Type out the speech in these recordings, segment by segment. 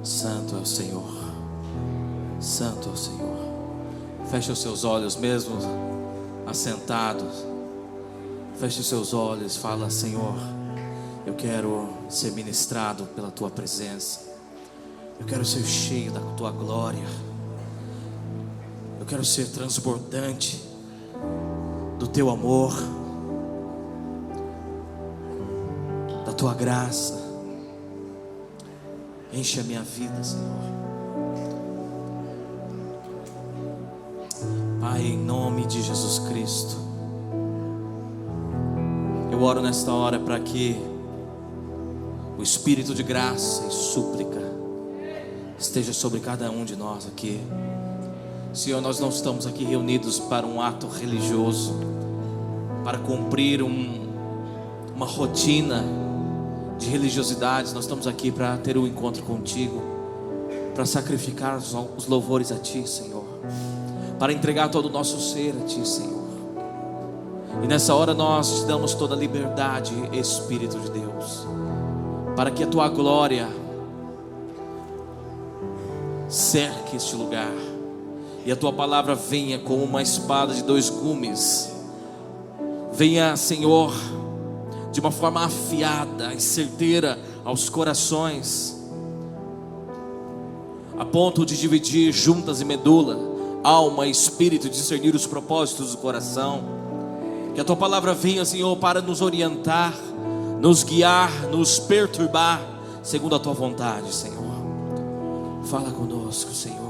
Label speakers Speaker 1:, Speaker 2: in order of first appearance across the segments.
Speaker 1: Santo é o Senhor, Santo é o Senhor. Feche os seus olhos, mesmo assentados. Feche os seus olhos, fala: Senhor, eu quero ser ministrado pela Tua presença. Eu quero ser cheio da Tua glória. Eu quero ser transbordante do Teu amor, da Tua graça. Enche a minha vida, Senhor. Pai, em nome de Jesus Cristo, eu oro nesta hora para que o Espírito de graça e súplica esteja sobre cada um de nós aqui. Senhor, nós não estamos aqui reunidos para um ato religioso, para cumprir uma rotina de religiosidades. Nós estamos aqui para ter um encontro contigo, para sacrificar os louvores a Ti, Senhor, para entregar todo o nosso ser a Ti, Senhor. E nessa hora nós te damos toda a liberdade, Espírito de Deus, para que a Tua glória cerque este lugar e a Tua palavra venha como uma espada de dois gumes. Venha, Senhor, de uma forma afiada e certeira aos corações, a ponto de dividir juntas e medula, alma e espírito, discernir os propósitos do coração. Que a Tua palavra venha, Senhor, para nos orientar, nos guiar, nos perturbar, segundo a Tua vontade, Senhor. Fala conosco, Senhor.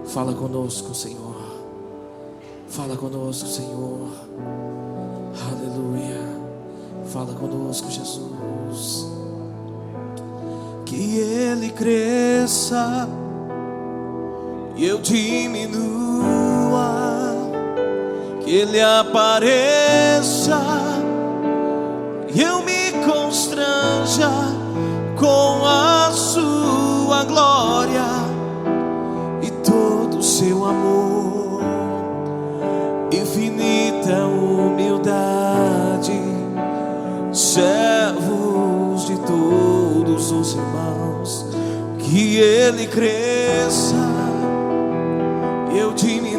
Speaker 1: Fala conosco, Senhor. Fala conosco, Senhor. Aleluia. Fala conosco, Jesus. Que Ele cresça e eu diminua, que Ele apareça e eu me constranja com a sua glória e todo o seu amor, infinita humildade, servos de todos os irmãos. Que Ele cresça, eu diminua,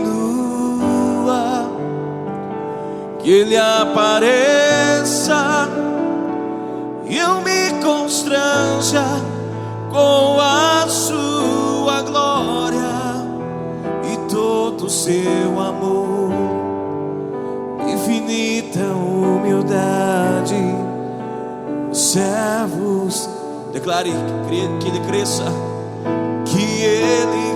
Speaker 1: que Ele apareça e eu me constranja com a sua glória e todo o seu amor, infinita humildade, servos. Declare que Ele cresça, que Ele,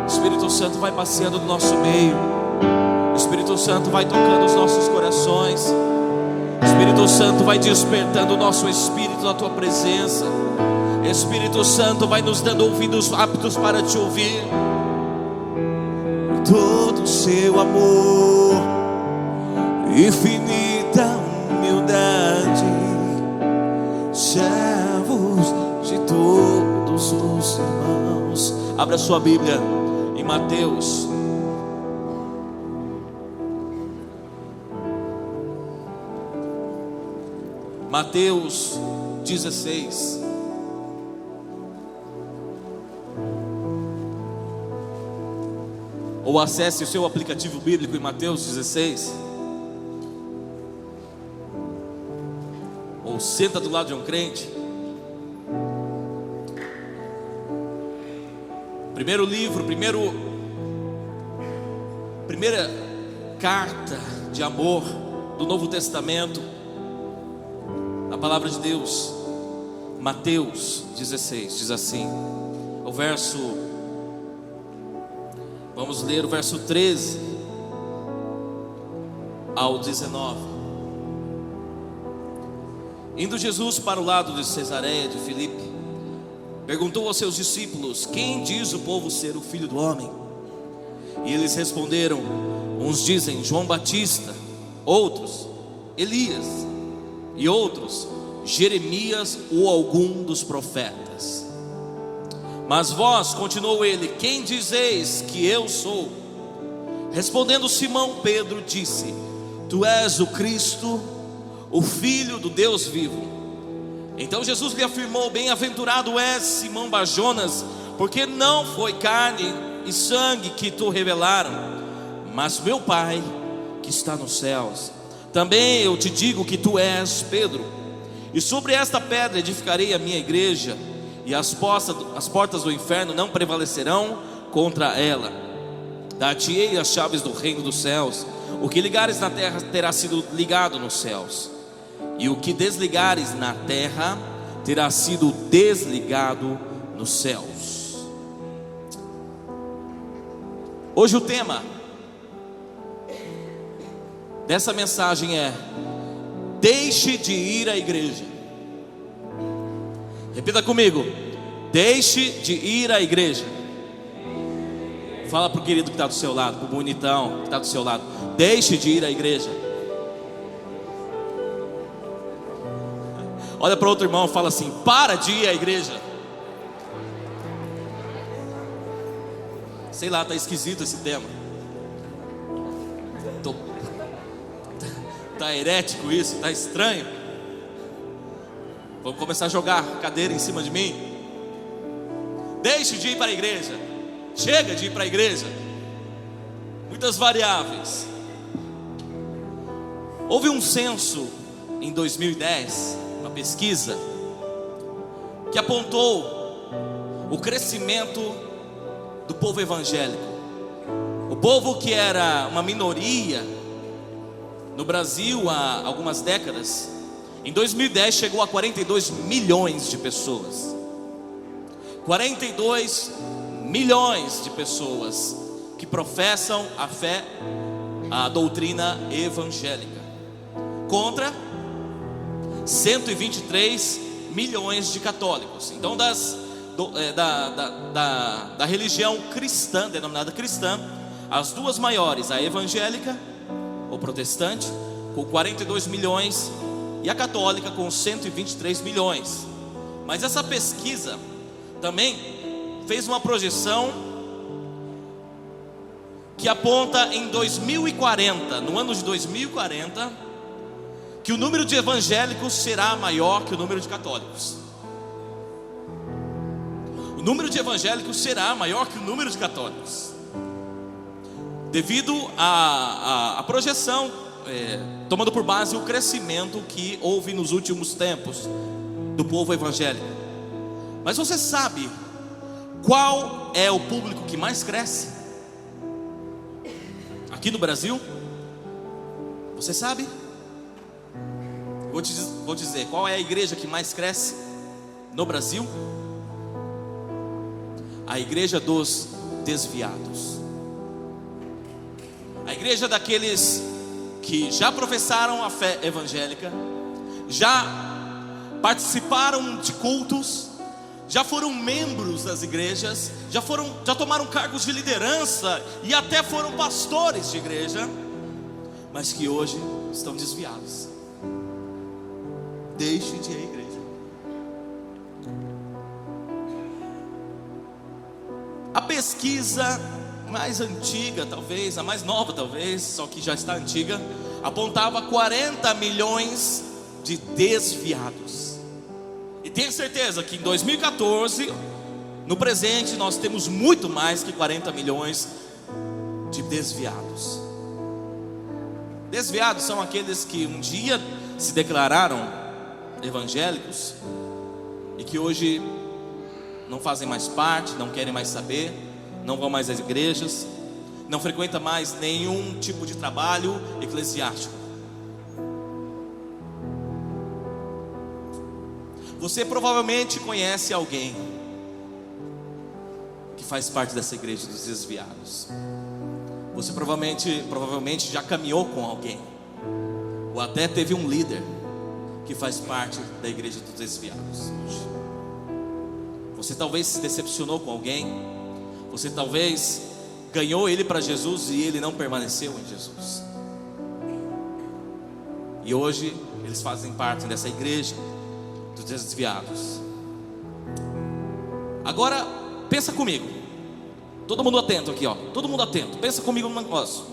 Speaker 1: Espírito Santo vai passeando no nosso meio. Espírito Santo vai tocando os nossos corações. Espírito Santo vai despertando o nosso espírito na Tua presença. Espírito Santo vai nos dando ouvidos aptos para Te ouvir. Todo o seu amor, infinita humildade, servos de todos os irmãos. Abra sua Bíblia em Mateus. Mateus 16. Ou acesse o seu aplicativo bíblico em Mateus 16. Ou senta do lado de um crente. Primeira carta de amor do Novo Testamento, a palavra de Deus. Mateus 16 diz assim, vamos ler o verso 13 ao 19. Indo Jesus para o lado de Cesareia de Filipe, perguntou aos seus discípulos: quem diz o povo ser o Filho do Homem? E eles responderam: uns dizem João Batista, outros Elias, e outros Jeremias ou algum dos profetas. Mas vós, continuou ele, quem dizeis que eu sou? Respondendo Simão Pedro disse: tu és o Cristo, o Filho do Deus vivo. Então Jesus lhe afirmou: bem-aventurado és, Simão Bar-Jonas, porque não foi carne e sangue que tu revelaram, mas meu Pai que está nos céus. Também eu te digo que tu és Pedro, e sobre esta pedra edificarei a minha igreja, e as portas do inferno não prevalecerão contra ela. Dar-te-ei as chaves do reino dos céus. O que ligares na terra terá sido ligado nos céus, e o que desligares na terra terá sido desligado nos céus. Hoje o tema dessa mensagem é: deixe de ir à igreja. Repita comigo: deixe de ir à igreja. Fala para o querido que está do seu lado, para o bonitão que está do seu lado: deixe de ir à igreja. Olha para outro irmão e fala assim: para de ir à igreja. Sei lá, está esquisito esse tema. Está herético isso, está estranho. Vamos começar a jogar a cadeira em cima de mim. Deixe de ir para a igreja. Chega de ir para a igreja. Muitas variáveis. Houve um censo em 2010, uma pesquisa, que apontou o crescimento do povo evangélico. O povo que era uma minoria no Brasil há algumas décadas, em 2010 chegou a 42 milhões de pessoas. 42 milhões de pessoas que professam a fé, a doutrina evangélica, contra 123 milhões de católicos. Então da religião cristã, denominada cristã, as duas maiores, a evangélica ou protestante, com 42 milhões, e a católica com 123 milhões. Mas essa pesquisa também fez uma projeção que aponta em 2040, no ano de 2040, que o número de evangélicos será maior que o número de católicos. O número de evangélicos será maior que o número de católicos, devido à projeção, tomando por base o crescimento que houve nos últimos tempos do povo evangélico. Mas você sabe qual é o público que mais cresce aqui no Brasil? Você sabe? Vou dizer, qual é a igreja que mais cresce no Brasil? A igreja dos desviados. A igreja daqueles que já professaram a fé evangélica, já participaram de cultos, já foram membros das igrejas, já tomaram cargos de liderança e até foram pastores de igreja, mas que hoje estão desviados. Deixe de ir à igreja. A pesquisa mais antiga, talvez, a mais nova talvez, só que já está antiga, apontava 40 milhões de desviados. E tenho certeza que em 2014, no presente, nós temos muito mais que 40 milhões de desviados. Desviados são aqueles que um dia se declararam evangélicos e que hoje não fazem mais parte, não querem mais saber, não vão mais às igrejas, não frequentam mais nenhum tipo de trabalho eclesiástico. Você provavelmente conhece alguém que faz parte dessa igreja dos desviados. Você provavelmente já caminhou com alguém, ou até teve um líder que faz parte da igreja dos desviados hoje. Você talvez se decepcionou com alguém. Você talvez ganhou ele para Jesus e ele não permaneceu em Jesus. E hoje eles fazem parte dessa igreja dos desviados. Agora pensa comigo. Todo mundo atento aqui, ó. Todo mundo atento. Pensa comigo no negócio.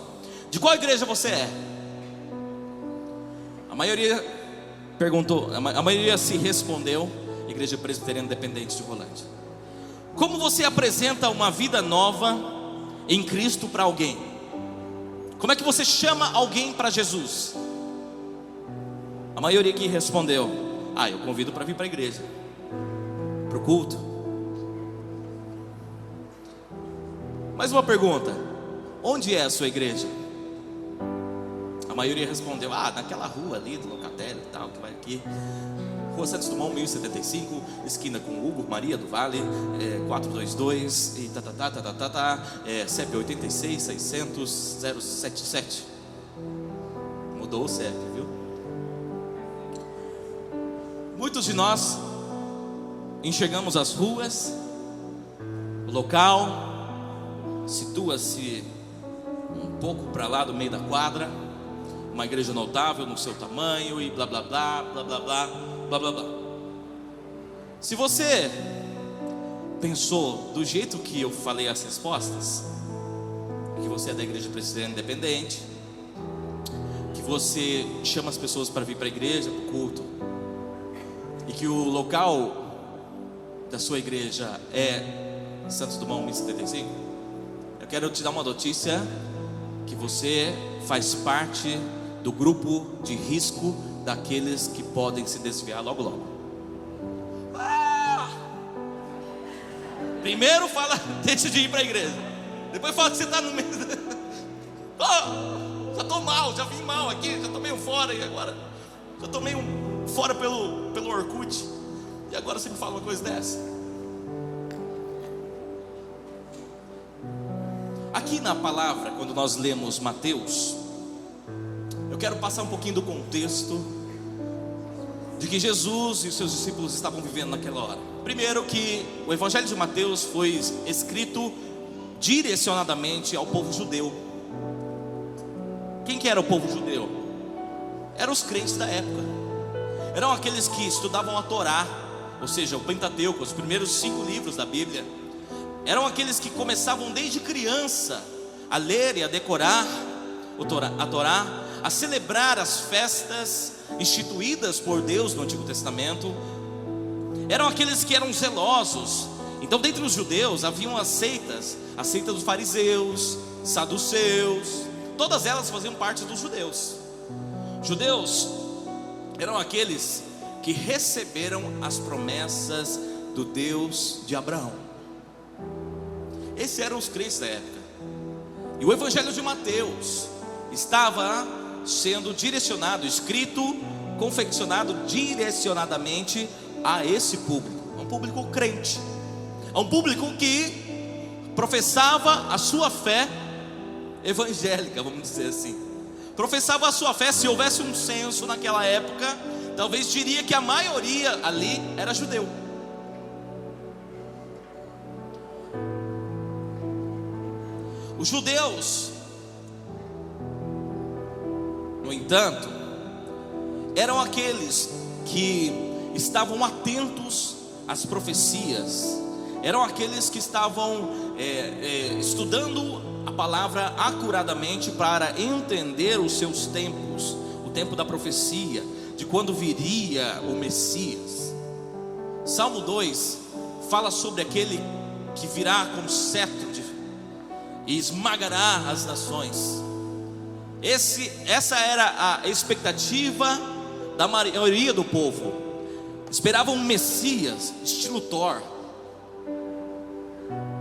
Speaker 1: De qual igreja você é? A maioria perguntou, a maioria se respondeu, Igreja Presbiteriana Independente de Rolândia: como você apresenta uma vida nova em Cristo para alguém? Como é que você chama alguém para Jesus? A maioria que respondeu: eu convido para vir para a igreja, para o culto. Mais uma pergunta: onde é a sua igreja? A maioria respondeu: naquela rua ali do Locatelli e tal, que vai aqui, Rua Santos Dumont 1075, esquina com Hugo Maria do Vale, 422 e CEP 86 600 077. Mudou o CEP, viu? Muitos de nós enxergamos as ruas, o local situa-se um pouco para lá do meio da quadra, uma igreja notável no seu tamanho e blá blá blá, blá blá blá, blá blá blá. Se você pensou do jeito que eu falei as respostas, que você é da Igreja Presbiteriana Independente, que você chama as pessoas para vir para a igreja, para o culto, e que o local da sua igreja é Santos Dumont 1075, eu quero te dar uma notícia: que você faz parte do grupo de risco daqueles que podem se desviar logo logo. Primeiro fala, deixa de ir para a igreja, depois fala que você está no meio. Já estou mal, já vim mal aqui, já estou meio fora, e agora já estou meio fora pelo Orkut, e agora você me fala uma coisa dessa. Aqui na palavra, quando nós lemos Mateus, eu quero passar um pouquinho do contexto de que Jesus e os seus discípulos estavam vivendo naquela hora. Primeiro, que o Evangelho de Mateus foi escrito direcionadamente ao povo judeu. Quem que era o povo judeu? Eram os crentes da época. Eram aqueles que estudavam a Torá, ou seja, o Pentateuco, os primeiros 5 livros da Bíblia. Eram aqueles que começavam desde criança a ler e a decorar a Torá, a celebrar as festas instituídas por Deus no Antigo Testamento. Eram aqueles que eram zelosos. Então, dentre os judeus haviam as seitas, a seita dos fariseus, saduceus, todas elas faziam parte dos judeus. Judeus eram aqueles que receberam as promessas do Deus de Abraão. Esses eram os crentes da época. E o Evangelho de Mateus estava sendo direcionado, escrito, confeccionado direcionadamente a esse público, a um público crente, a um público que professava a sua fé evangélica, vamos dizer assim. Professava a sua fé. Se houvesse um censo naquela época, talvez diria que a maioria ali era judeu. Os judeus, no entanto, eram aqueles que estavam atentos às profecias, eram aqueles que estavam estudando a palavra acuradamente para entender os seus tempos, o tempo da profecia, de quando viria o Messias. Salmo 2 fala sobre aquele que virá com cetro e esmagará as nações. Essa era a expectativa da maioria do povo. Esperavam um Messias, estilo Thor,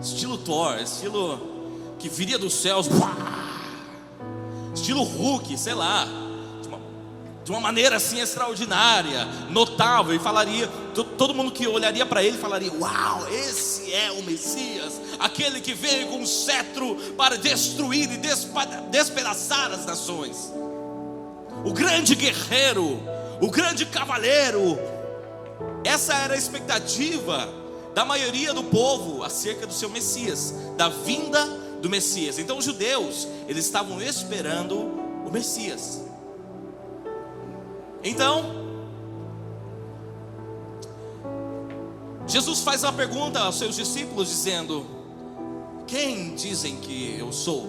Speaker 1: estilo que viria dos céus, estilo Hulk, sei lá, de uma maneira assim extraordinária, notável, e falaria, todo mundo que olharia para ele falaria: uau, esse é o Messias, aquele que veio com um cetro para destruir e despedaçar as nações, o grande guerreiro, o grande cavaleiro. Essa era a expectativa da maioria do povo acerca do seu Messias, da vinda do Messias. Então os judeus, eles estavam esperando o Messias. Então Jesus faz uma pergunta aos seus discípulos, dizendo: quem dizem que eu sou?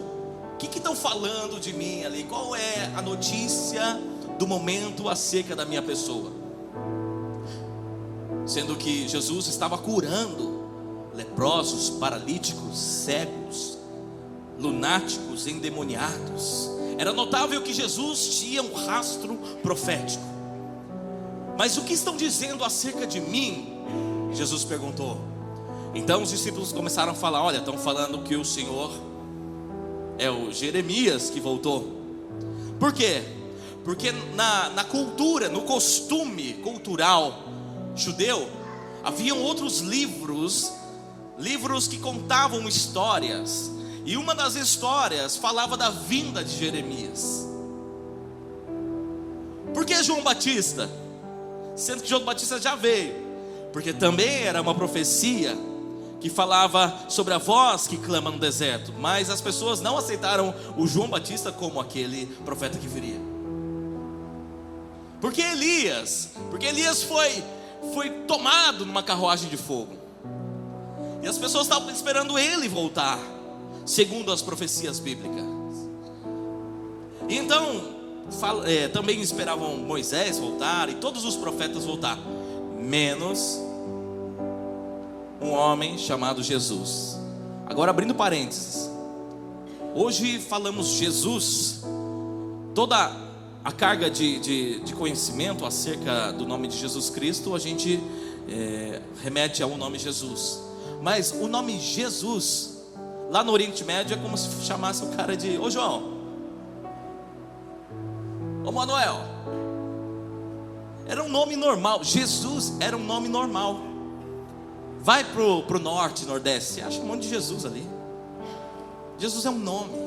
Speaker 1: O que estão falando de mim ali? Qual é a notícia do momento acerca da minha pessoa? sendo que Jesus estava curando leprosos, paralíticos, cegos, lunáticos, endemoniados. Era notável que Jesus tinha um rastro profético. Mas o que estão dizendo acerca de mim? Jesus perguntou. Então os discípulos começaram a falar: olha, estão falando que o Senhor é o Jeremias que voltou. Por quê? Porque na cultura, no costume cultural judeu, haviam outros livros que contavam histórias. E uma das histórias falava da vinda de Jeremias. Por que João Batista? Sendo que João Batista já veio. Porque também era uma profecia que falava sobre a voz que clama no deserto. Mas as pessoas não aceitaram o João Batista como aquele profeta que viria. Porque Elias foi tomado numa carruagem de fogo. E as pessoas estavam esperando ele voltar, segundo as profecias bíblicas. E então também esperavam Moisés voltar e todos os profetas voltar, menos um homem chamado Jesus. Agora, abrindo parênteses, hoje falamos Jesus. Toda a carga de conhecimento acerca do nome de Jesus Cristo, a gente remete ao nome Jesus. Mas o nome Jesus, lá no Oriente Médio, é como se chamasse o cara de: ô João, ô Manuel. Era um nome normal. Jesus era um nome normal. Vai pro norte, nordeste, você acha um monte de Jesus ali. Jesus é um nome.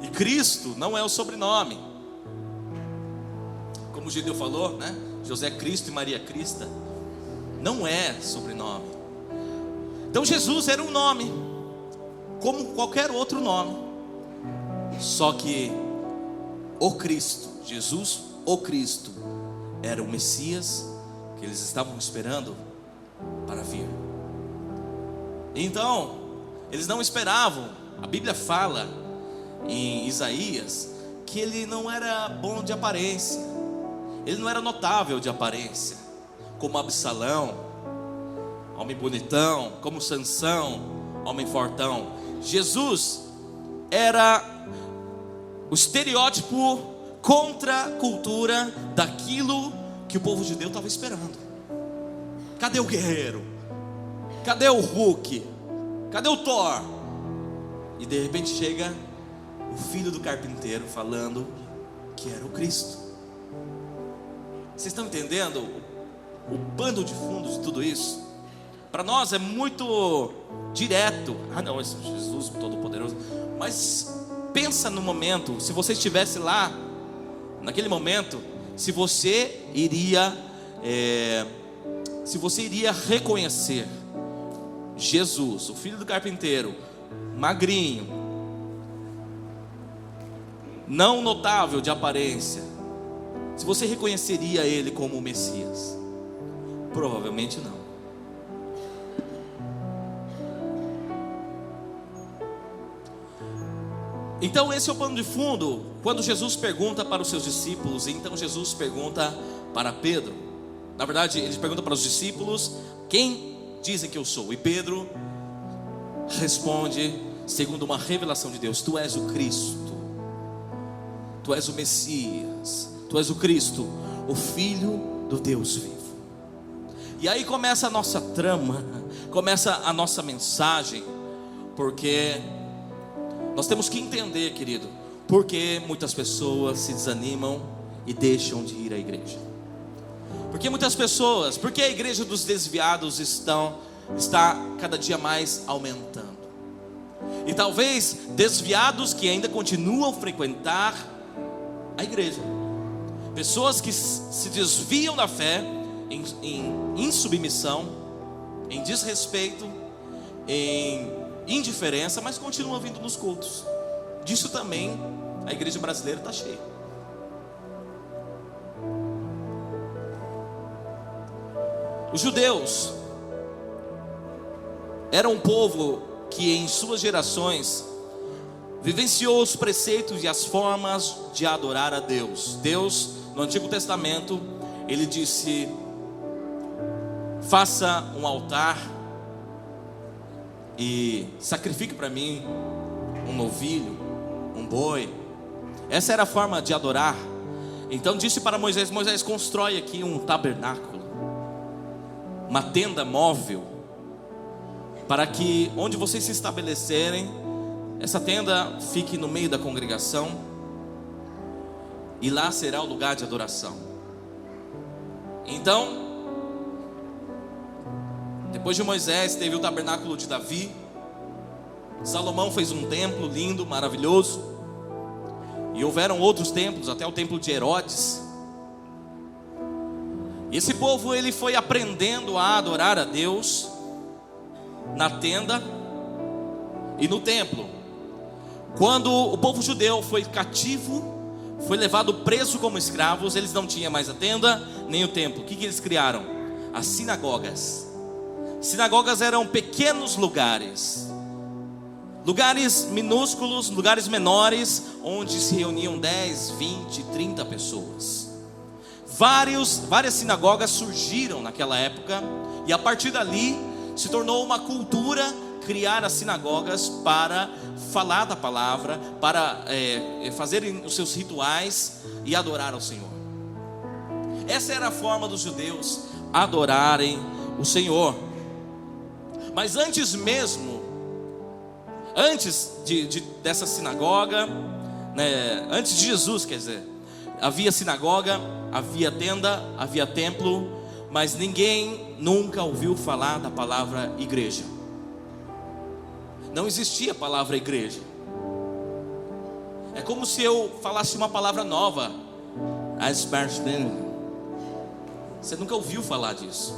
Speaker 1: E Cristo não é o sobrenome. Como o Gideon falou, né? José Cristo e Maria Crista. Não é sobrenome. Então Jesus era um nome, como qualquer outro nome. Só que o Cristo, Jesus, o Cristo, era o Messias que eles estavam esperando para vir. Então, eles não esperavam. A Bíblia fala em Isaías que ele não era bom de aparência, ele não era notável de aparência, como Absalão, homem bonitão, como Sansão, homem fortão. Jesus era o estereótipo contra a cultura daquilo que o povo judeu estava esperando. Cadê o guerreiro? Cadê o Hulk? Cadê o Thor? E de repente chega o filho do carpinteiro falando que era o Cristo. Vocês estão entendendo o pano de fundo de tudo isso? Para nós é muito direto. Ah não, esse Jesus Todo-Poderoso. Mas pensa no momento, se você estivesse lá, naquele momento, se você iria reconhecer Jesus, o filho do carpinteiro, magrinho, não notável de aparência, se você reconheceria ele como o Messias? Provavelmente não. Então esse é o pano de fundo. Quando Jesus pergunta para os seus discípulos, então Jesus pergunta para Pedro. Na verdade, ele pergunta para os discípulos: quem dizem que eu sou? E Pedro responde segundo uma revelação de Deus: tu és o Cristo, tu és o Messias, tu és o Cristo, o Filho do Deus vivo. E aí começa a nossa trama, começa a nossa mensagem, porque nós temos que entender, querido, porque muitas pessoas se desanimam e deixam de ir à igreja. Porque a igreja dos desviados está cada dia mais aumentando. E talvez desviados que ainda continuam a frequentar a igreja. Pessoas que se desviam da fé em insubmissão, em desrespeito, em indiferença, mas continua vindo nos cultos. Disso também a igreja brasileira está cheia. Os judeus eram um povo que em suas gerações vivenciou os preceitos e as formas de adorar a Deus. Deus, no Antigo Testamento, ele disse: faça um altar e sacrifique para mim um novilho, um boi. Essa era a forma de adorar. Então disse para Moisés: Moisés, constrói aqui um tabernáculo, uma tenda móvel, para que onde vocês se estabelecerem, essa tenda fique no meio da congregação, e lá será o lugar de adoração. Então, depois de Moisés, teve o tabernáculo de Davi. Salomão fez um templo lindo, maravilhoso. E houveram outros templos, até o templo de Herodes. E esse povo, ele foi aprendendo a adorar a Deus na tenda e no templo. Quando o povo judeu foi cativo, foi levado preso como escravos, eles não tinham mais a tenda nem o templo. O que eles criaram? As sinagogas. Sinagogas eram pequenos lugares, lugares minúsculos, lugares menores, onde se reuniam 10, 20, 30 pessoas. Várias sinagogas surgiram naquela época, e a partir dali se tornou uma cultura criar as sinagogas para falar da palavra, para fazerem os seus rituais e adorar ao Senhor. Essa era a forma dos judeus adorarem o Senhor. Mas antes mesmo, dessa sinagoga, né, antes de Jesus, quer dizer, havia sinagoga, havia tenda, havia templo, mas ninguém nunca ouviu falar da palavra igreja. Não existia a palavra igreja. É como se eu falasse uma palavra nova. Você nunca ouviu falar disso.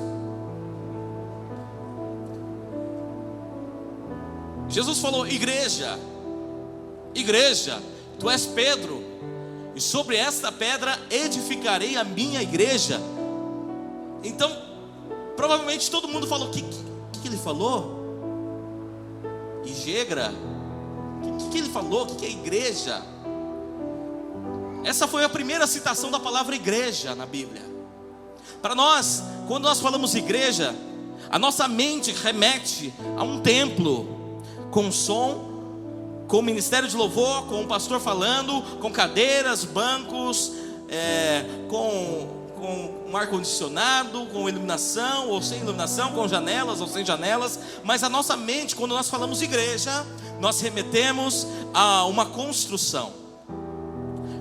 Speaker 1: Jesus falou: igreja, igreja, tu és Pedro, e sobre esta pedra edificarei a minha igreja. Então, provavelmente todo mundo falou: o que ele falou? Igegra? O que ele falou? O que é igreja? Essa foi a primeira citação da palavra igreja na Bíblia. Para nós, quando nós falamos igreja, a nossa mente remete a um templo, com som, com ministério de louvor, com um pastor falando, com cadeiras, bancos, com um ar-condicionado, com iluminação ou sem iluminação, com janelas ou sem janelas. Mas a nossa mente, quando nós falamos igreja, nós remetemos a uma construção,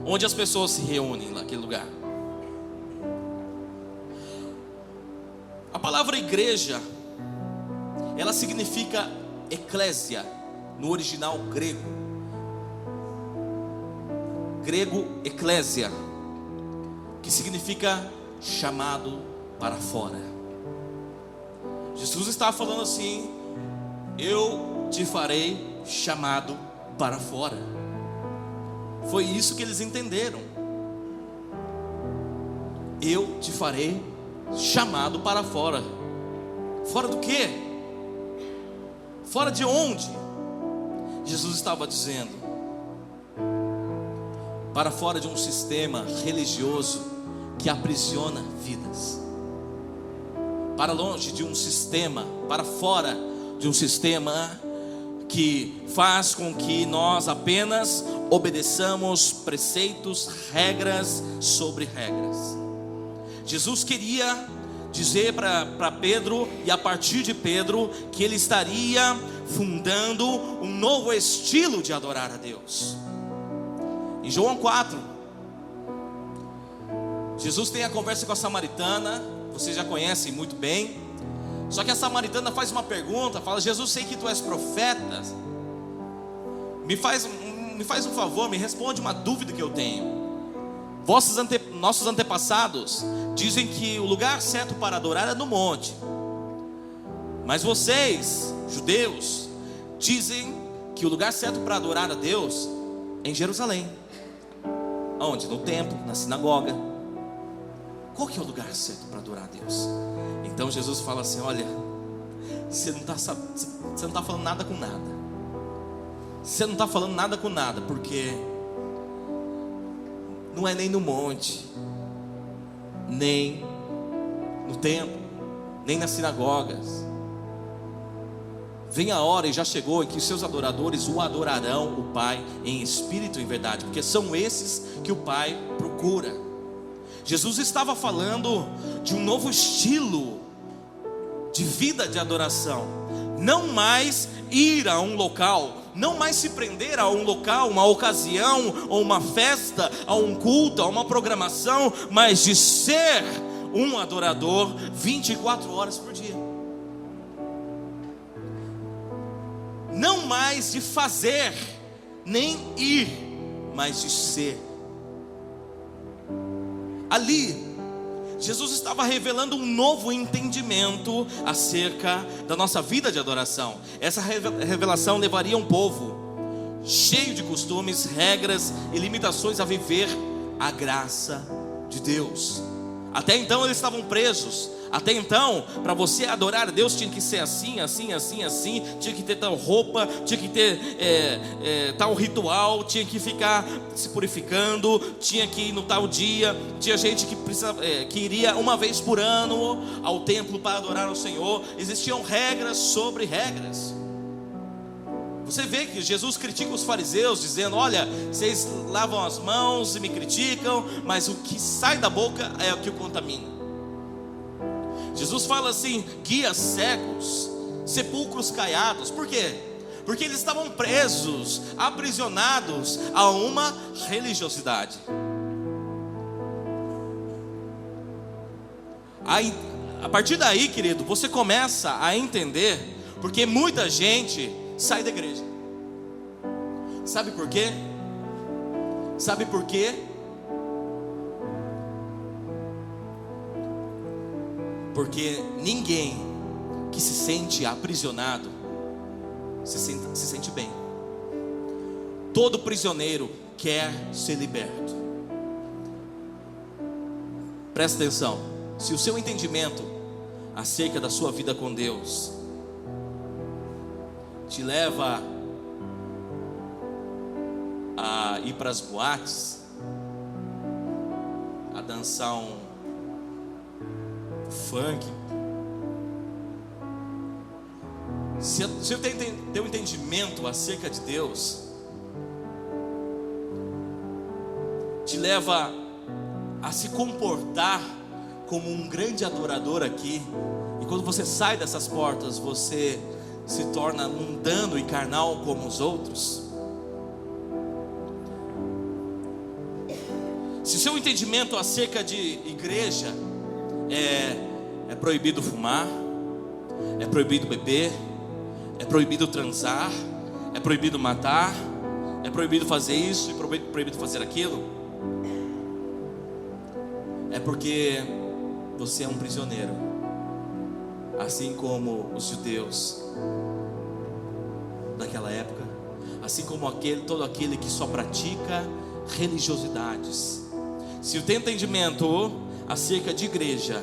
Speaker 1: onde as pessoas se reúnem naquele lugar. A palavra igreja, ela significa eclésia, no original grego. Eclésia, que significa chamado para fora. Jesus estava falando assim: eu te farei chamado para fora. Foi isso que eles entenderam. Eu te farei chamado para fora. Fora do quê? Fora de onde? Jesus estava dizendo: para fora de um sistema religioso que aprisiona vidas, para longe de um sistema, para fora de um sistema que faz com que nós apenas obedeçamos preceitos, regras sobre regras. Jesus queria dizer para Pedro, e a partir de Pedro, que ele estaria fundando um novo estilo de adorar a Deus. Em João 4, Jesus tem a conversa com a samaritana, vocês já conhecem muito bem. Só que a samaritana faz uma pergunta, fala: Jesus, sei que tu és profeta, me faz um favor, me responde uma dúvida que eu tenho. Nossos antepassados dizem que o lugar certo para adorar é no monte, mas vocês, judeus, dizem que o lugar certo para adorar a Deus é em Jerusalém. Onde? No templo, na sinagoga. Qual que é o lugar certo para adorar a Deus? Então Jesus fala assim: olha, você não está falando nada com nada. Você não está falando nada com nada, porque não é nem no monte, nem no templo, nem nas sinagogas. Vem a hora, e já chegou, em que seus adoradores o adorarão, o Pai, em espírito e em verdade, porque são esses que o Pai procura. Jesus estava falando de um novo estilo de vida de adoração. Não mais ir a um local, não mais se prender a um local, uma ocasião, ou uma festa, a um culto, a uma programação, mas de ser um adorador 24 horas por dia. Não mais de fazer, nem ir, mas de ser. Ali, Jesus estava revelando um novo entendimento acerca da nossa vida de adoração. Essa revelação levaria um povo cheio de costumes, regras e limitações a viver a graça de Deus. Até então eles estavam presos. Até então, para você adorar a Deus, tinha que ser assim, assim, assim, assim. Tinha que ter tal roupa, tinha que ter tal ritual, tinha que ficar se purificando, tinha que ir no tal dia. Tinha gente que iria uma vez por ano ao templo para adorar ao Senhor. Existiam regras sobre regras. Você vê que Jesus critica os fariseus, dizendo: olha, vocês lavam as mãos e me criticam, mas o que sai da boca é o que o contamina. Jesus fala assim: guias cegos, sepulcros caiados. Por quê? Porque eles estavam presos, aprisionados a uma religiosidade. Aí, a partir daí, querido, você começa a entender porque muita gente sai da igreja. Sabe por quê? Sabe por quê? Porque ninguém que se sente aprisionado se sente bem. Todo prisioneiro quer ser liberto. Presta atenção. Se o seu entendimento acerca da sua vida com Deus te leva a ir para as boates, a dançar um funk, se eu tenho um entendimento acerca de Deus, te leva a se comportar como um grande adorador aqui, e quando você sai dessas portas, você se torna mundano e carnal como os outros. Se seu entendimento acerca de igreja é proibido fumar, é proibido beber, é proibido transar, é proibido matar, é proibido fazer isso e proibido fazer aquilo, é porque você é um prisioneiro, assim como os judeus daquela época, assim como todo aquele que só pratica religiosidades. Se o teu entendimento acerca de igreja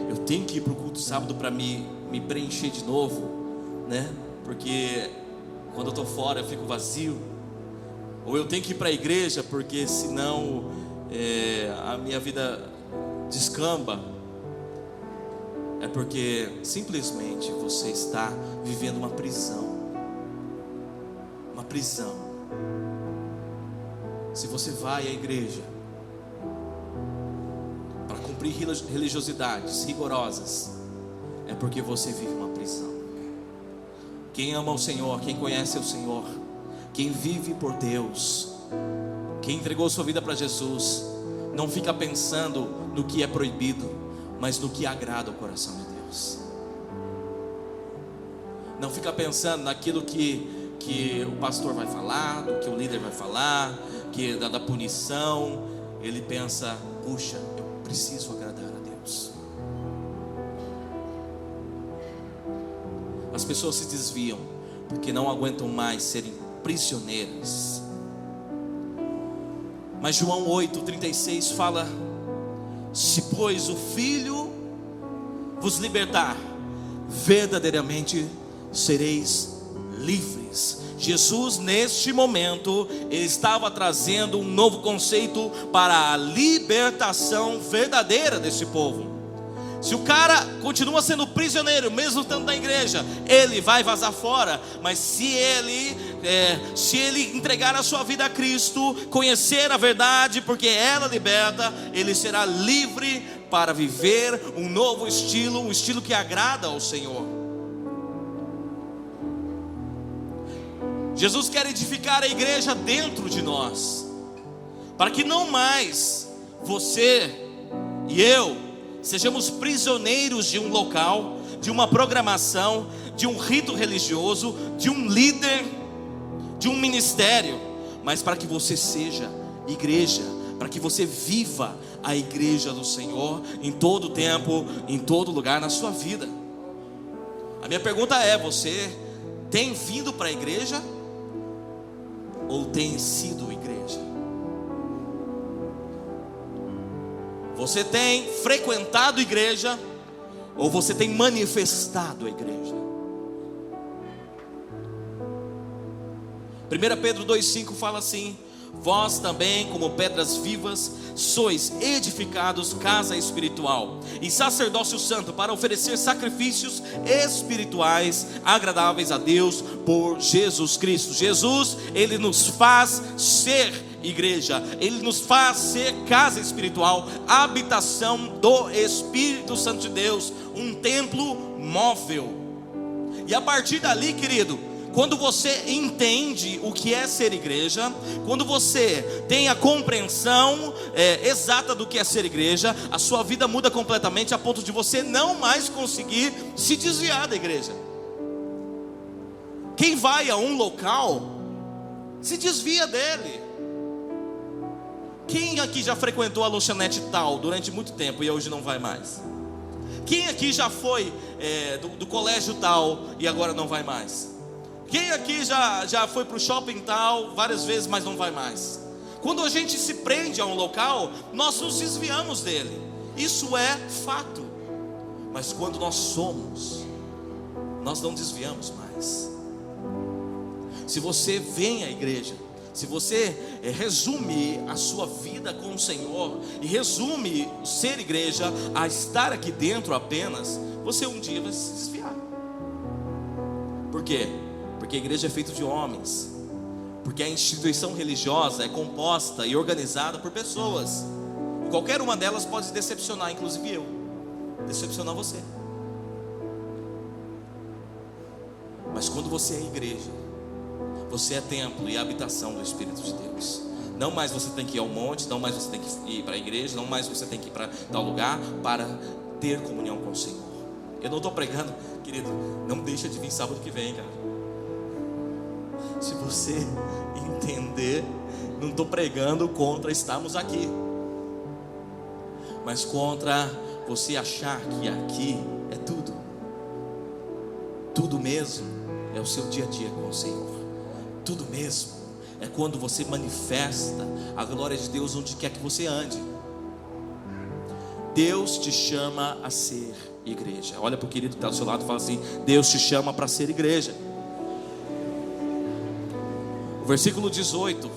Speaker 1: eu tenho que ir para o culto sábado para me preencher de novo, né? Porque quando eu estou fora eu fico vazio, ou eu tenho que ir para a igreja porque senão a minha vida descamba, é porque simplesmente você está vivendo uma prisão. Uma prisão. Se você vai à igreja para cumprir religiosidades rigorosas, é porque você vive uma prisão. Quem ama o Senhor, quem conhece o Senhor, quem vive por Deus, quem entregou sua vida para Jesus, não fica pensando no que é proibido, mas no que agrada o coração de Deus. Não fica pensando naquilo que o pastor vai falar, do que o líder vai falar, que da punição. Ele pensa: puxa, eu preciso agradar a Deus. As pessoas se desviam porque não aguentam mais serem prisioneiras. Mas João 8,36 fala: se pois o Filho vos libertar, verdadeiramente sereis livres. Jesus, neste momento, ele estava trazendo um novo conceito para a libertação verdadeira desse povo. Se o cara continua sendo prisioneiro, mesmo estando na igreja, ele vai vazar fora. Mas se ele entregar a sua vida a Cristo, conhecer a verdade, porque ela liberta, ele será livre para viver um novo estilo, um estilo que agrada ao Senhor. Jesus quer edificar a igreja dentro de nós, para que não mais você e eu sejamos prisioneiros de um local, de uma programação, de um rito religioso, de um líder, de um ministério, mas para que você seja igreja, para que você viva a igreja do Senhor em todo tempo, em todo lugar na sua vida. A minha pergunta é: você tem vindo para a igreja ou tem sido igreja? Você tem frequentado igreja ou você tem manifestado a igreja? 1 Pedro 2,5 fala assim: vós também, como pedras vivas, sois edificados casa espiritual e sacerdócio santo, para oferecer sacrifícios espirituais agradáveis a Deus por Jesus Cristo. Jesus, ele nos faz ser igreja, ele nos faz ser casa espiritual, habitação do Espírito Santo de Deus, um templo móvel. E a partir dali, querido, quando você entende o que é ser igreja, quando você tem a compreensão exata do que é ser igreja, a sua vida muda completamente, a ponto de você não mais conseguir se desviar da igreja. Quem vai a um local se desvia dele. Quem aqui já frequentou a lanchonete tal durante muito tempo e hoje não vai mais? Quem aqui já foi do colégio tal e agora não vai mais? Quem aqui já foi para o shopping tal várias vezes, mas não vai mais? Quando a gente se prende a um local, nós nos desviamos dele. Isso é fato. Mas quando nós somos, nós não desviamos mais. Se você vem à igreja, se você resume a sua vida com o Senhor e resume o ser igreja a estar aqui dentro apenas, você um dia vai se desviar. Por quê? Porque a igreja é feita de homens, porque a instituição religiosa é composta e organizada por pessoas. Qualquer uma delas pode decepcionar, inclusive eu, decepcionar você. Mas quando você é igreja, você é templo e habitação do Espírito de Deus. Não mais você tem que ir ao monte, não mais você tem que ir para a igreja, não mais você tem que ir para tal lugar para ter comunhão com o Senhor. Eu não estou pregando, querido, não deixa de vir sábado que vem, cara. Se você entender, não estou pregando contra estarmos aqui, mas contra você achar que aqui é tudo. Tudo mesmo é o seu dia a dia com o Senhor. Tudo mesmo é quando você manifesta a glória de Deus onde quer que você ande. Deus te chama a ser igreja. Olha para o querido que está ao seu lado e fala assim: Deus te chama para ser igreja. O versículo 18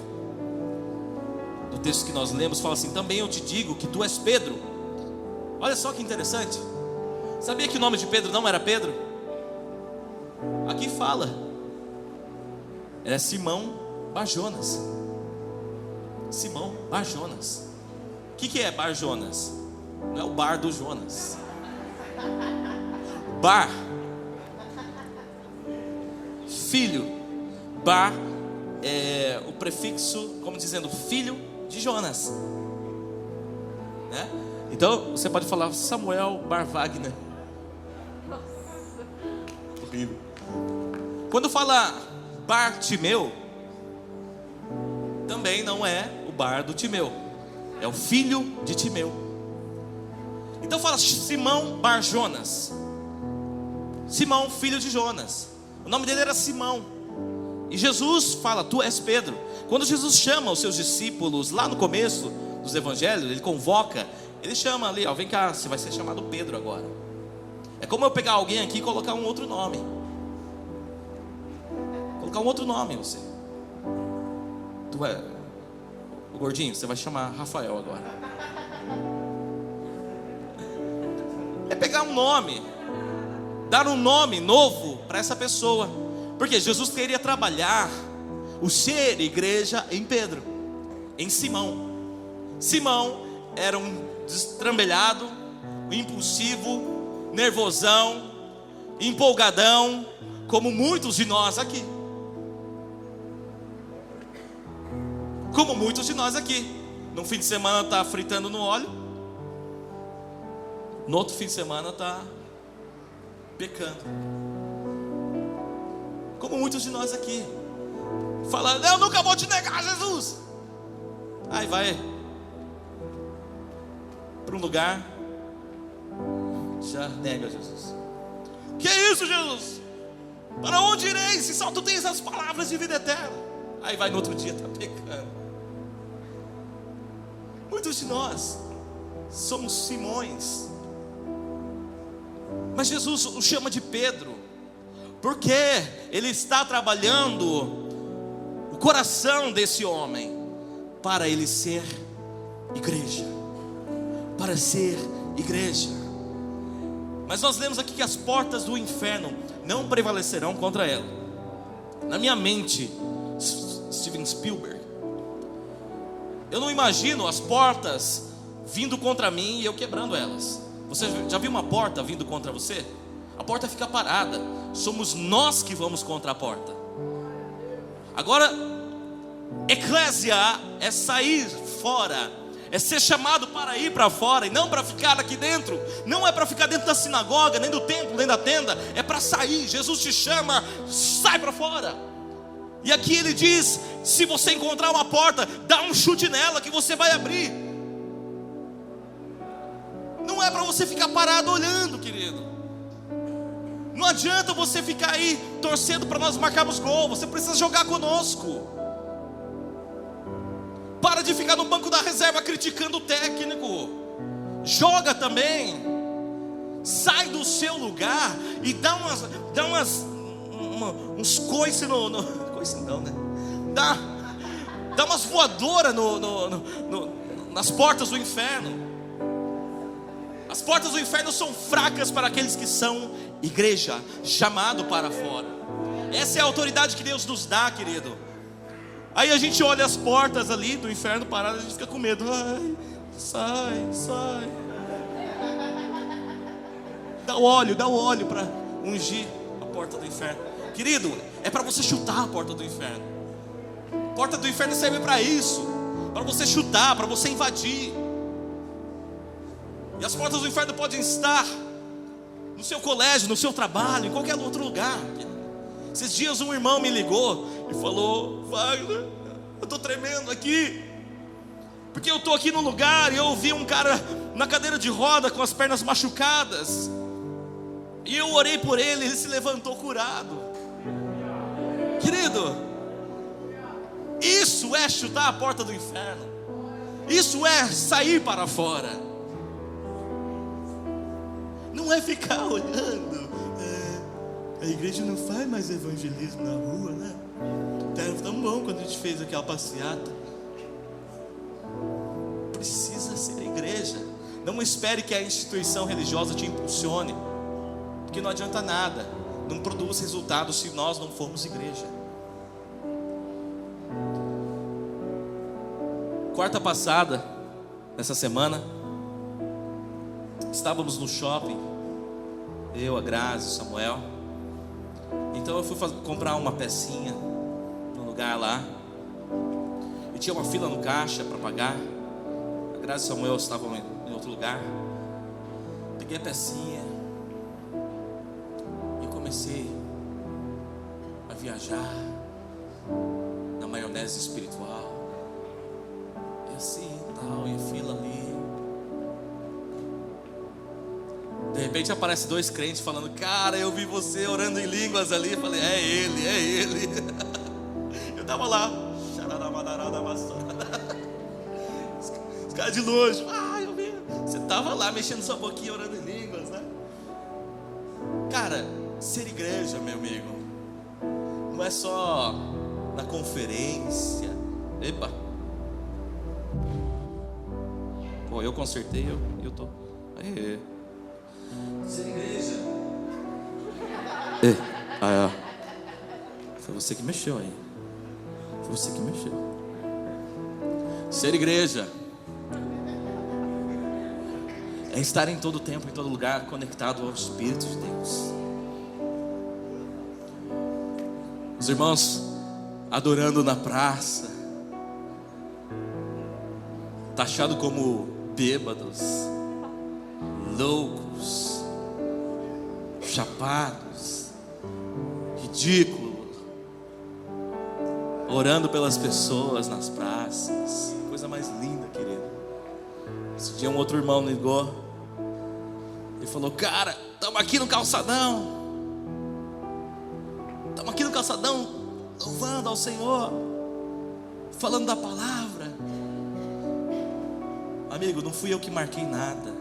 Speaker 1: do texto que nós lemos fala assim: também eu te digo que tu és Pedro. Olha só que interessante. Sabia que o nome de Pedro não era Pedro? Aqui fala, era Simão Bar-Jonas. Simão Bar-Jonas. O que é Bar-Jonas? Não é o bar do Jonas. Bar, filho. Bar é o prefixo, como dizendo, filho de Jonas, né? Então você pode falar Samuel Bar-Wagner. Horrível. Quando fala Bartimeu, também não é o bar do Timeu, é o filho de Timeu. Então fala Simão Bar-Jonas. Simão, filho de Jonas. O nome dele era Simão. E Jesus fala: tu és Pedro. Quando Jesus chama os seus discípulos lá no começo dos evangelhos, ele convoca, ele chama ali, ó, vem cá, você vai ser chamado Pedro agora. É como eu pegar alguém aqui e colocar um outro nome. colocar um outro nome em você. O gordinho, você vai chamar Rafael agora. É pegar um nome, dar um nome novo para essa pessoa. Porque Jesus queria trabalhar o ser igreja em Pedro, em Simão. Simão era um destrambelhado, impulsivo, nervosão, empolgadão, como muitos de nós aqui. Como muitos de nós aqui. No fim de semana está fritando no óleo, no outro fim de semana está pecando. Como muitos de nós aqui. Falando, eu nunca vou te negar, Jesus. Aí vai para um lugar, já nega Jesus. Que isso, Jesus? Para onde irei, se só tu tens as palavras de vida eterna? Aí vai no outro dia, está pecando. Muitos de nós somos Simões. Mas Jesus o chama de Pedro, porque Ele está trabalhando o coração desse homem, para ele ser igreja. Para ser igreja. Mas nós lemos aqui que as portas do inferno não prevalecerão contra ela. Na minha mente, Steven Spielberg, eu não imagino as portas vindo contra mim e eu quebrando elas. Você já viu uma porta vindo contra você? A porta fica parada. Somos nós que vamos contra a porta. Agora, eclésia é sair fora, é ser chamado para ir para fora e não para ficar aqui dentro. Não é para ficar dentro da sinagoga, nem do templo, nem da tenda. É para sair. Jesus te chama, sai para fora. E aqui ele diz, se você encontrar uma porta, dá um chute nela que você vai abrir. Não é para você ficar parado olhando, querido. Não adianta você ficar aí torcendo para nós marcarmos gol. Você precisa jogar conosco. Para de ficar no banco da reserva criticando o técnico. Joga também. Sai do seu lugar e dá uns coices coice não, né? Dá umas voadoras nas portas do inferno. As portas do inferno são fracas para aqueles que são igreja, chamado para fora. Essa é a autoridade que Deus nos dá, querido. Aí a gente olha as portas ali do inferno paradas, a gente fica com medo. Ai, sai. Dá o óleo para ungir a porta do inferno. Querido, é para você chutar a porta do inferno. A porta do inferno serve para isso, para você chutar, para você invadir. E as portas do inferno podem estar no seu colégio, no seu trabalho, em qualquer outro lugar. Esses dias um irmão me ligou e falou: Wagner, eu estou tremendo aqui, porque eu estou aqui no lugar e eu ouvi um cara na cadeira de roda com as pernas machucadas. E eu orei por ele, ele se levantou curado. Querido, isso é chutar a porta do inferno. Isso é sair para fora. Não é ficar olhando. A igreja não faz mais evangelismo na rua, né? Era tão bom quando a gente fez aquela passeata. Precisa ser igreja. Não espere que a instituição religiosa te impulsione, porque não adianta nada. Não produz resultado se nós não formos igreja. Quarta passada, nessa semana, estávamos no shopping, eu, a Grazi, o Samuel. Então eu fui comprar uma pecinha no lugar lá, e tinha uma fila no caixa para pagar. A Grazi e o Samuel estavam em outro lugar. Peguei a pecinha e comecei a viajar na maionese espiritual. E assim, tal, e a fila ali. De repente aparece dois crentes falando: cara, eu vi você orando em línguas ali. Eu falei: é ele. Eu tava lá, os caras de longe: eu vi. Você tava lá mexendo sua boquinha orando em línguas, né? Cara, ser igreja, meu amigo, não é só na conferência. Epa. Pô, eu consertei, eu tô. Aê. Ser igreja. Ó. Foi você que mexeu aí. Foi você que mexeu. Ser igreja é estar em todo tempo, em todo lugar, conectado ao Espírito de Deus. Os irmãos adorando na praça, taxado como bêbados, loucos, chapados, ridículo, orando pelas pessoas nas praças. Coisa mais linda, querido. Esse dia um outro irmão ligou. Ele falou: cara, estamos aqui no calçadão. Estamos aqui no calçadão, louvando ao Senhor, falando da palavra. Amigo, não fui eu que marquei nada.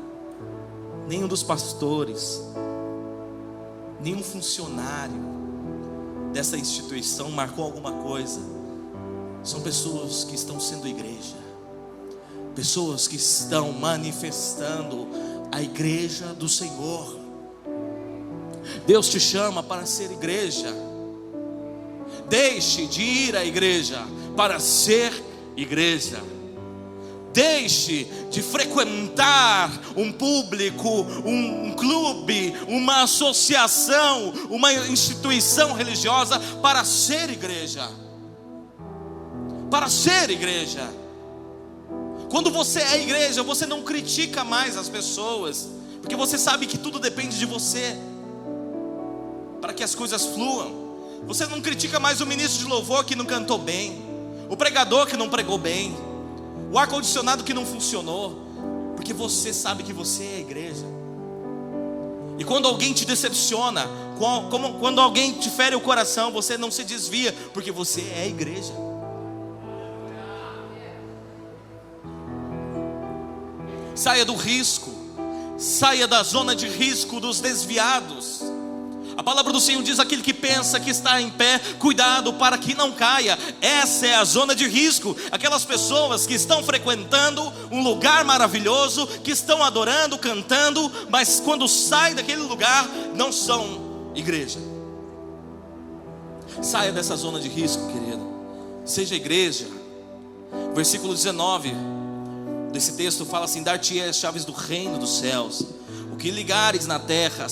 Speaker 1: Nenhum dos pastores, nenhum funcionário dessa instituição marcou alguma coisa. São pessoas que estão sendo igreja, pessoas que estão manifestando a igreja do Senhor. Deus te chama para ser igreja. Deixe de ir à igreja para ser igreja. Deixe de frequentar um público, um clube, uma associação, uma instituição religiosa para ser igreja. Para ser igreja. Quando você é igreja, você não critica mais as pessoas, porque você sabe que tudo depende de você, para que as coisas fluam. Você não critica mais o ministro de louvor que não cantou bem, o pregador que não pregou bem, o ar-condicionado que não funcionou, porque você sabe que você é a igreja. E quando alguém te decepciona, quando alguém te fere o coração, você não se desvia, porque você é a igreja. Saia do risco, saia da zona de risco dos desviados. A palavra do Senhor diz: aquele que pensa que está em pé, cuidado para que não caia. Essa é a zona de risco. Aquelas pessoas que estão frequentando um lugar maravilhoso, que estão adorando, cantando, mas quando saem daquele lugar, não são igreja. Saia dessa zona de risco, querido. Seja igreja. Versículo 19 desse texto fala assim: dar-te-ei as chaves do reino dos céus. O que ligares na terra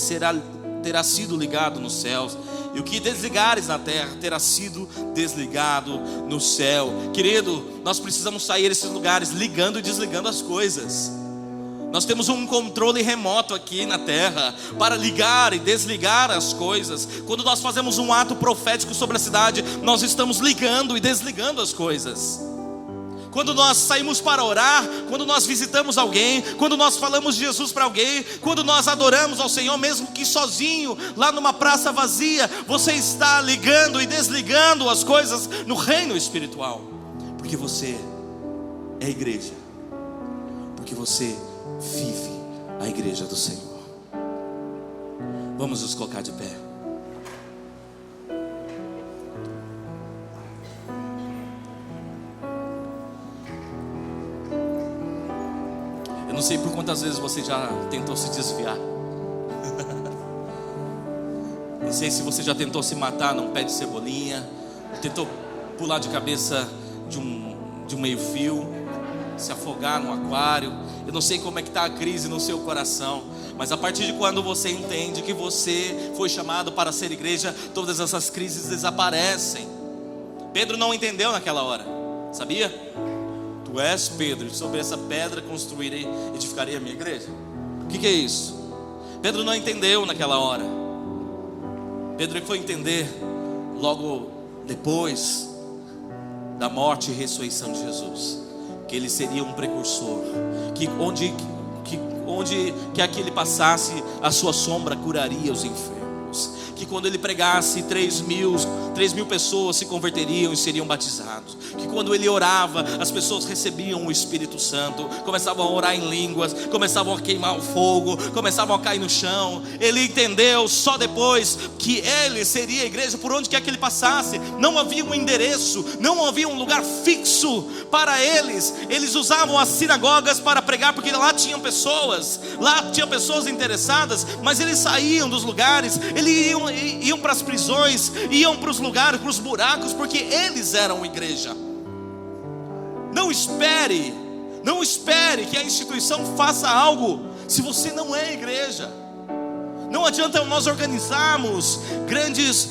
Speaker 1: terá sido ligado nos céus, e o que desligares na terra terá sido desligado no céu. Querido, nós precisamos sair desses lugares ligando e desligando as coisas. Nós temos um controle remoto aqui na terra para ligar e desligar as coisas. Quando nós fazemos um ato profético sobre a cidade, nós estamos ligando e desligando as coisas. Quando nós saímos para orar, quando nós visitamos alguém, quando nós falamos de Jesus para alguém, quando nós adoramos ao Senhor, mesmo que sozinho, lá numa praça vazia, você está ligando e desligando as coisas no reino espiritual, porque você é igreja, porque você vive a igreja do Senhor. Vamos nos colocar de pé. Eu não sei por quantas vezes você já tentou se desviar. Não sei se você já tentou se matar num pé de cebolinha, tentou pular de cabeça de um meio-fio, se afogar num aquário. Eu não sei como é que está a crise no seu coração, mas a partir de quando você entende que você foi chamado para ser igreja, todas essas crises desaparecem. Pedro não entendeu naquela hora, sabia? Tu és Pedro, e sobre essa pedra construirei, edificarei a minha igreja. O que é isso? Pedro não entendeu naquela hora. Pedro foi entender logo depois da morte e ressurreição de Jesus, que ele seria um precursor, que onde quer que ele passasse, a sua sombra curaria os enfermos. que quando ele pregasse 3.000 pessoas se converteriam e seriam batizados, que quando ele orava as pessoas recebiam o Espírito Santo, começavam a orar em línguas, começavam a queimar o fogo, começavam a cair no chão. Ele entendeu só depois que ele seria a igreja por onde quer que ele passasse. Não havia um endereço, não havia um lugar fixo para eles. Eles usavam as sinagogas para pregar, porque lá tinham pessoas interessadas, mas eles saíam dos lugares, eles iam para as prisões, iam para os lugares, para os buracos, porque eles eram igreja. Não espere que a instituição faça algo se você não é igreja. Não adianta nós organizarmos grandes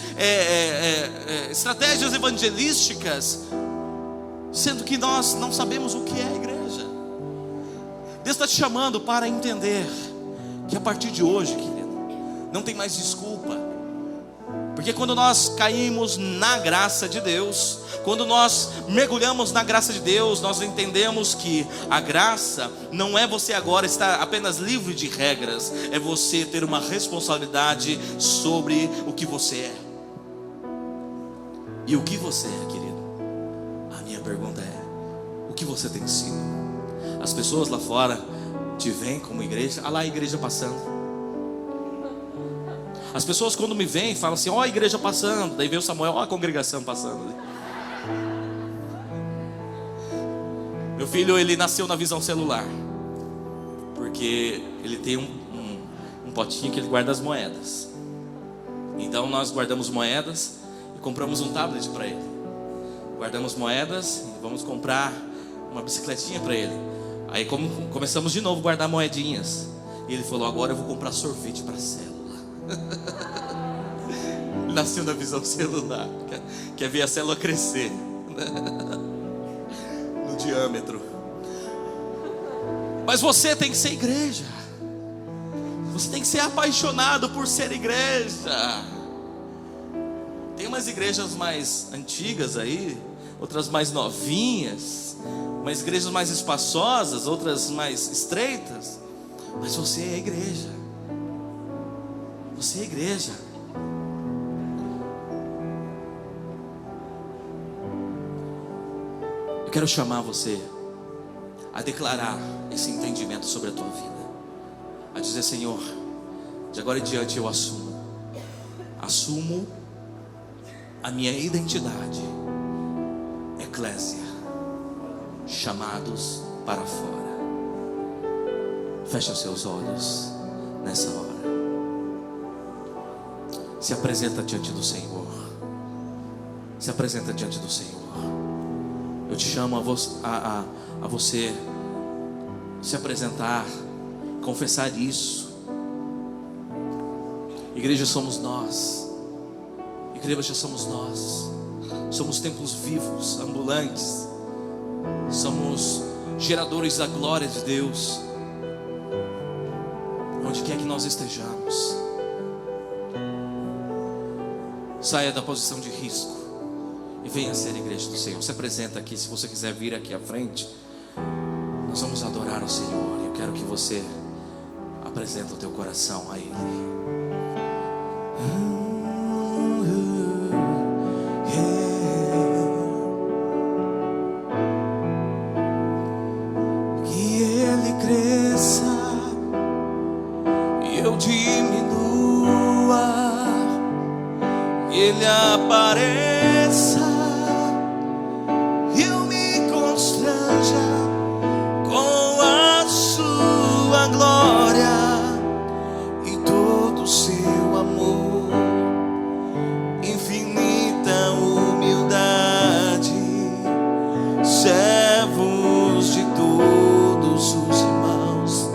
Speaker 1: estratégias evangelísticas, sendo que nós não sabemos o que é a igreja. Deus está te chamando para entender que a partir de hoje, querido, não tem mais desculpa. Porque quando nós caímos na graça de Deus, quando nós mergulhamos na graça de Deus, nós entendemos que a graça não é você agora estar apenas livre de regras, é você ter uma responsabilidade sobre o que você é. E o que você é, querido? A minha pergunta é: o que você tem sido? As pessoas lá fora te veem como igreja, olha lá a igreja passando. As pessoas quando me veem falam assim: ó a igreja passando. Daí vem o Samuel: ó a congregação passando. Meu filho, ele nasceu na visão celular, porque ele tem um potinho que ele guarda as moedas. Então nós guardamos moedas e compramos um tablet para ele. Guardamos moedas e vamos comprar uma bicicletinha para ele. Aí começamos de novo a guardar moedinhas. E ele falou: agora eu vou comprar sorvete para a célula. Nasceu na visão celular, quer ver a célula crescer no diâmetro. Mas você tem que ser igreja. Você tem que ser apaixonado por ser igreja. Tem umas igrejas mais antigas aí, outras mais novinhas, umas igrejas mais espaçosas, outras mais estreitas. Mas você é a igreja. Você é a igreja. Eu quero chamar você a declarar esse entendimento sobre a tua vida, a dizer: Senhor, de agora em diante eu assumo a minha identidade, eclésia, chamados para fora. Feche os seus olhos nessa hora. Se apresenta diante do Senhor. Se apresenta diante do Senhor. Eu te chamo a você se apresentar, confessar isso. Igreja somos nós. Igreja somos nós. Somos templos vivos, ambulantes. Somos geradores da glória de Deus, onde quer que nós estejamos. Saia da posição de risco e venha ser a igreja do Senhor. Se apresenta aqui, se você quiser vir aqui à frente. Nós vamos adorar ao Senhor. Eu quero que você apresente o teu coração a Ele. Que Ele cresça e eu diminua. Que Ele apareça e eu me constranja com a sua glória e todo o seu amor, infinita humildade, servos de todos os irmãos.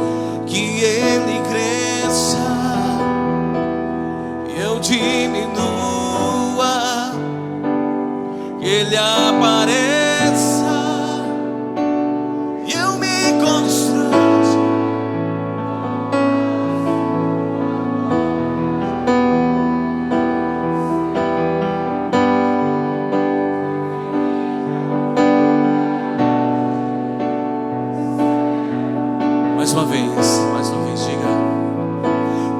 Speaker 1: Que Ele cresça, eu diminua. Que Ele apareça e eu me constranjo. Mais uma vez diga: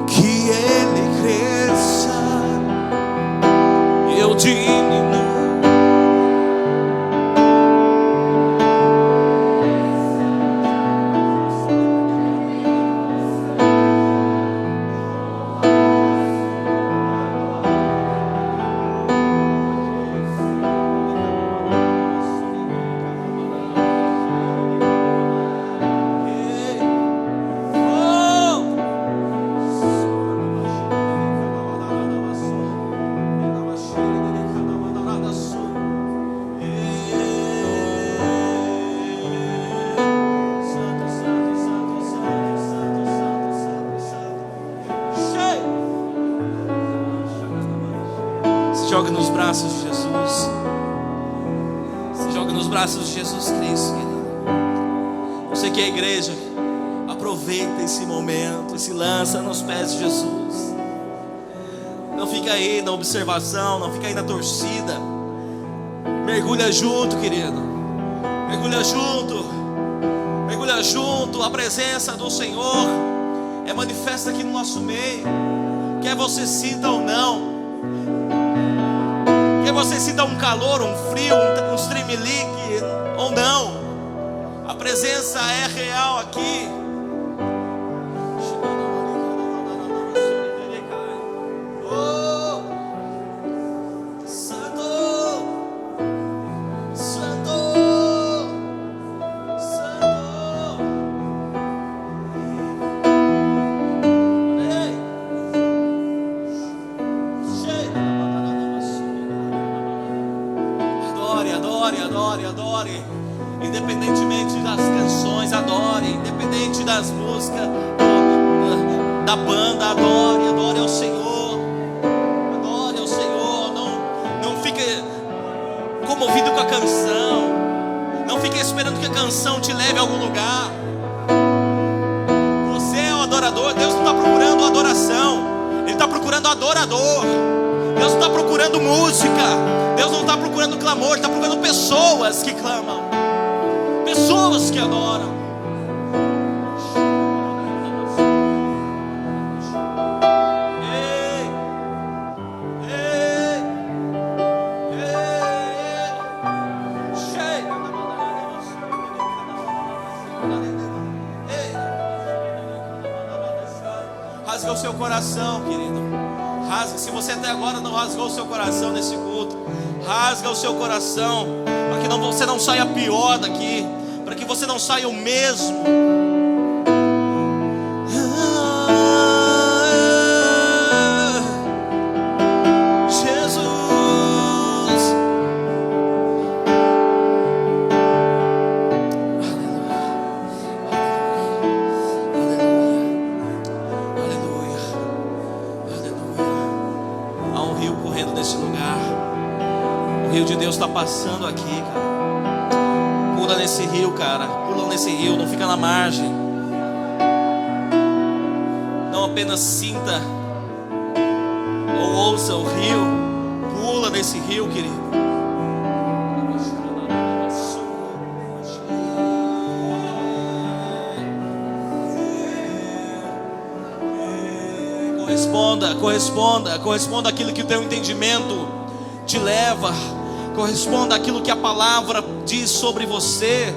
Speaker 1: que Ele cresça Se jogue nos braços de Jesus. Se jogue nos braços de Jesus Cristo, querido. Você que é igreja, aproveita esse momento e se lança nos pés de Jesus. Não fica aí na observação, não fica aí na torcida. Mergulha junto, querido. Mergulha junto. Mergulha junto. A presença do Senhor é manifesta aqui no nosso meio. Quer você sinta ou não, quer você sinta um calor, um frio, um streamlink ou não, a presença é real aqui. Oh, Santo, Santo, Santo. Ei. Adore, adore, adore, adore. Independentemente das canções, adore. Independente das músicas, da banda, adore, adore ao Senhor. Adore ao Senhor. Não fique comovido com a canção. Não fique esperando que a canção te leve a algum lugar. Você é o adorador. Deus não está procurando adoração, Ele está procurando adorador. Deus não está procurando música, Deus não está procurando clamor, Ele está procurando pessoas que clamam, pessoas que adoram. Ei, ei, ei, ei. Rasga o seu coração, querido. Rasga, se você até agora não rasgou o seu coração nesse culto, rasga o seu coração, para que você não saia pior daqui, para que você não saia o mesmo. Jesus, nesse lugar. O rio de Deus está passando aqui, cara. Pula nesse rio, cara. Pula nesse rio, não fica na margem. Não apenas sinta ou ouça o rio. Pula nesse rio, querido. Corresponda àquilo que o teu entendimento te leva. Corresponda àquilo que a palavra diz sobre você.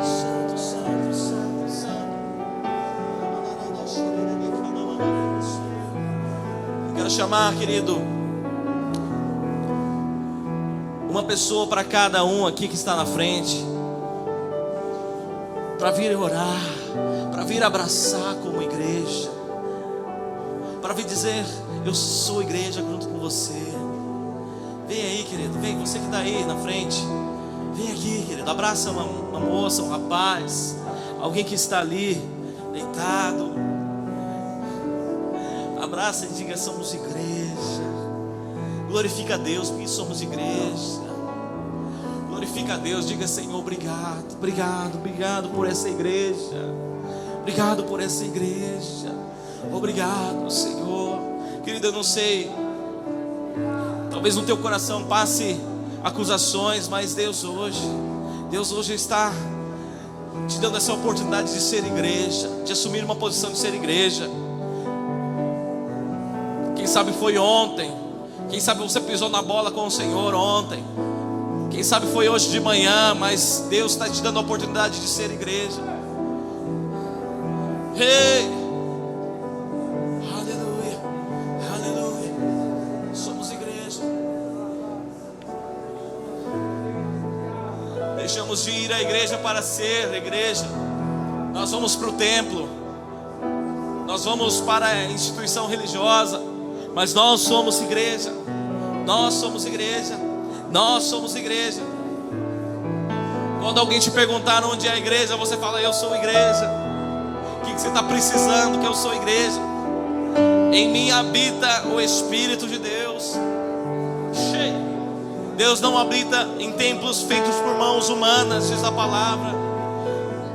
Speaker 1: Santo, Santo, Santo, Santo. Eu quero chamar, querido, uma pessoa para cada um aqui que está na frente, para vir orar, para vir abraçar como igreja, para vir dizer: eu sou igreja junto com você. Vem aí, querido, vem, você que está aí na frente, vem aqui, querido, abraça uma moça, um rapaz, alguém que está ali deitado. Abraça e diga: somos igreja. Glorifica a Deus porque somos igreja. Glorifica a Deus, diga: Senhor, obrigado, obrigado, obrigado por essa igreja. Obrigado por essa igreja. Obrigado, Senhor. Querido, eu não sei, talvez no teu coração passe acusações, mas Deus hoje está te dando essa oportunidade de ser igreja, de assumir uma posição de ser igreja. Quem sabe foi ontem, quem sabe você pisou na bola com o Senhor ontem, quem sabe foi hoje de manhã, mas Deus está te dando a oportunidade de ser igreja. Ei, aleluia, aleluia, somos igreja. Deixamos de ir à igreja para ser igreja. Nós vamos para o templo, nós vamos para a instituição religiosa, mas nós somos igreja. Nós somos igreja. Nós somos igreja. Quando alguém te perguntar onde é a igreja, você fala: eu sou igreja. O que você está precisando? Que eu sou igreja. Em mim habita o Espírito de Deus. Deus não habita em templos feitos por mãos humanas, diz a palavra.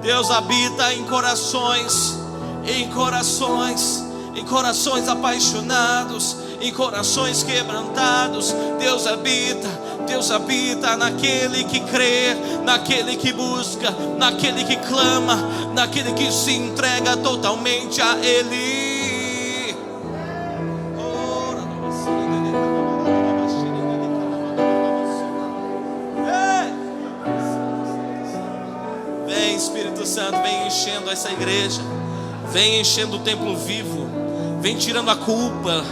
Speaker 1: Deus habita em corações, em corações, em corações apaixonados, em corações quebrantados. Deus habita naquele que crê, naquele que busca, naquele que clama, naquele que se entrega totalmente a Ele. Vem, Espírito Santo, vem enchendo essa igreja, vem enchendo o templo vivo, vem tirando a culpa,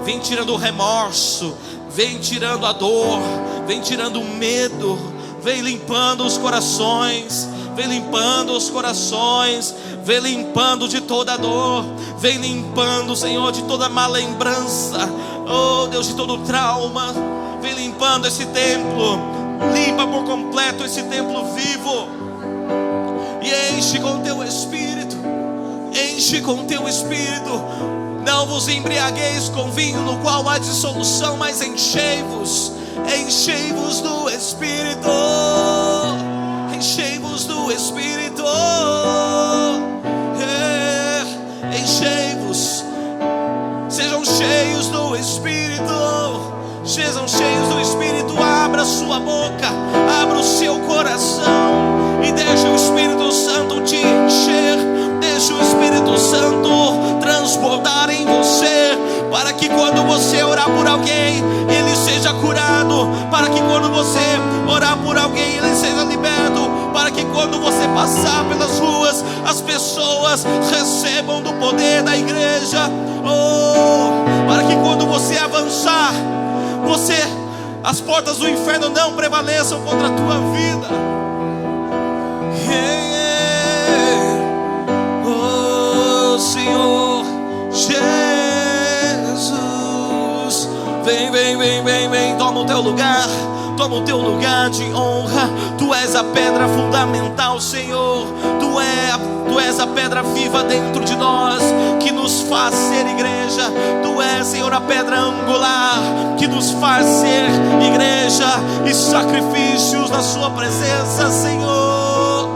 Speaker 1: vem tirando o remorso, vem tirando a dor, vem tirando o medo, vem limpando os corações, vem limpando os corações, vem limpando de toda dor, vem limpando, Senhor, de toda má lembrança, oh Deus, de todo trauma, vem limpando esse templo, limpa por completo esse templo vivo, e enche com teu Espírito, enche com teu Espírito. Não vos embriagueis com vinho no qual há dissolução, mas enchei-vos, enchei-vos do Espírito, enchei-vos do Espírito, enchei-vos, sejam cheios do Espírito, sejam cheios do Espírito. Abra sua boca, abra o seu coração e deixa o Espírito Santo te encher, deixa o Espírito Santo transbordar em você, para que quando você orar por alguém, ele seja curado, para que quando você orar por alguém, ele seja liberto, para que quando você passar pelas ruas, as pessoas recebam do poder da igreja, para que quando você avançar, as portas do inferno não prevaleçam contra a tua vida. Oh Senhor Jesus, vem, toma o teu lugar, toma o teu lugar de honra. Tu és a pedra fundamental, Senhor, Tu és a pedra viva dentro de nós, que nos faz ser igreja. Tu és, Senhor, a pedra angular, que nos faz ser igreja e sacrifícios na sua presença, Senhor.